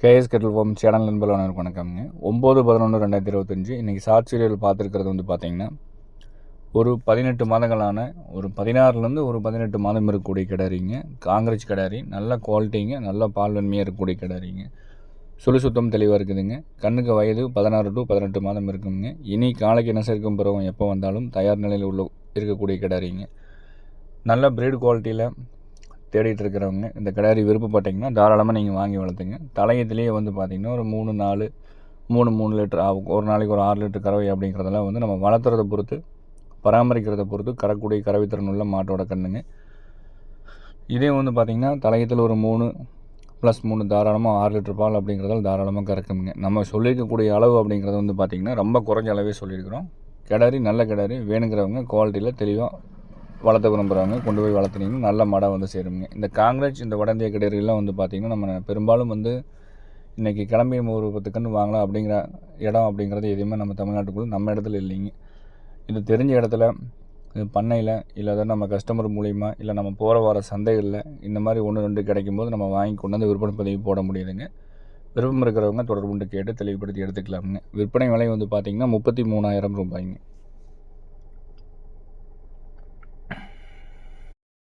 KS Kettle form channel நண்பர்கள் வணக்கம்ங்க. 9/11/2025 இன்றைக்கி ஷார்ட் சீரியல் பார்த்துருக்கிறது வந்து பார்த்திங்கன்னா, ஒரு 18 மாதங்களான ஒரு 16லேருந்து ஒரு 18 மாதம் இருக்கக்கூடிய கிடாரிங்க. காங்கிரஸ் கிடாரி, நல்ல குவாலிட்டிங்க, நல்ல பால் வெண்மையாக இருக்கக்கூடிய கிடாரிங்க. சுழி சுத்தம் தெளிவாக இருக்குதுங்க. கண்ணுக்கு வயது 16 to 18 மாதம் இருக்குங்க. இனி காலைக்கு என்ன சேர்க்கும் பிறகு எப்போ வந்தாலும் தயார் நிலையில் இருக்கக்கூடிய கிடாரிங்க. நல்ல பிரீடு குவாலிட்டியில் தேடிட்டு இருக்கிறவங்க இந்த கிடாரி விருப்பப்பட்டிங்கன்னா தாராளமாக நீங்கள் வாங்கி வளர்த்துங்க. தலையத்துலேயே வந்து பார்த்திங்கன்னா ஒரு 3 லிட்டர் ஒரு நாளைக்கு ஒரு 6 லிட்டர் கறவை அப்படிங்கிறதெல்லாம் வந்து நம்ம வளர்த்துறதை பொறுத்து, பராமரிக்கிறத பொறுத்து கறக்கூடிய கறவைத்திறன் உள்ள மாட்டோட கண்ணுங்க. இதே வந்து பார்த்திங்கன்னா தலையத்தில் ஒரு 3+3 தாராளமாக 6 லிட்டர் பால் அப்படிங்கிறதால தாராளமாக கறக்குங்க. நம்ம சொல்லியிருக்கக்கூடிய அளவு அப்படிங்கிறது வந்து பார்த்திங்கன்னா ரொம்ப குறைஞ்ச அளவே சொல்லியிருக்கிறோம். கிடாரி நல்ல கிடாரி வேணுங்கிறவங்க குவாலிட்டியில் தெளிவாக வளர்த்த விரும்புகிறவங்க கொண்டு போய் வளர்த்துனீங்கன்னா நல்ல மடம் வந்து சேருங்க. இந்த காங்கிரஸ், இந்த வட இந்திய கிடாரிகள்லாம் வந்து பார்த்திங்கன்னா நம்ம பெரும்பாலும் வந்து இன்றைக்கி கிளம்பி ஒரு 10 கன்று வாங்கலாம் அப்படிங்கிற இடம் அப்படிங்கிறது எதுவுமே நம்ம தமிழ்நாட்டுக்குள்ளே நம்ம இடத்துல இல்லைங்க. இது தெரிஞ்ச இடத்துல, இது பண்ணையில், இல்லை நம்ம கஸ்டமர் மூலிமா, இல்லை நம்ம போகிற வர சந்தைகளில் இந்த மாதிரி 1-2 கிடைக்கும்போது நம்ம வாங்கி கொண்டு வந்து விற்பனை பதிவு போட முடியுதுங்க. விருப்பம் இருக்கிறவங்க தொடர்பு கொண்டு கேட்டு தெளிவுபடுத்தி எடுத்துக்கலாமுங்க. விற்பனை விலை வந்து பார்த்திங்கன்னா 33,000 ரூபாய்ங்க.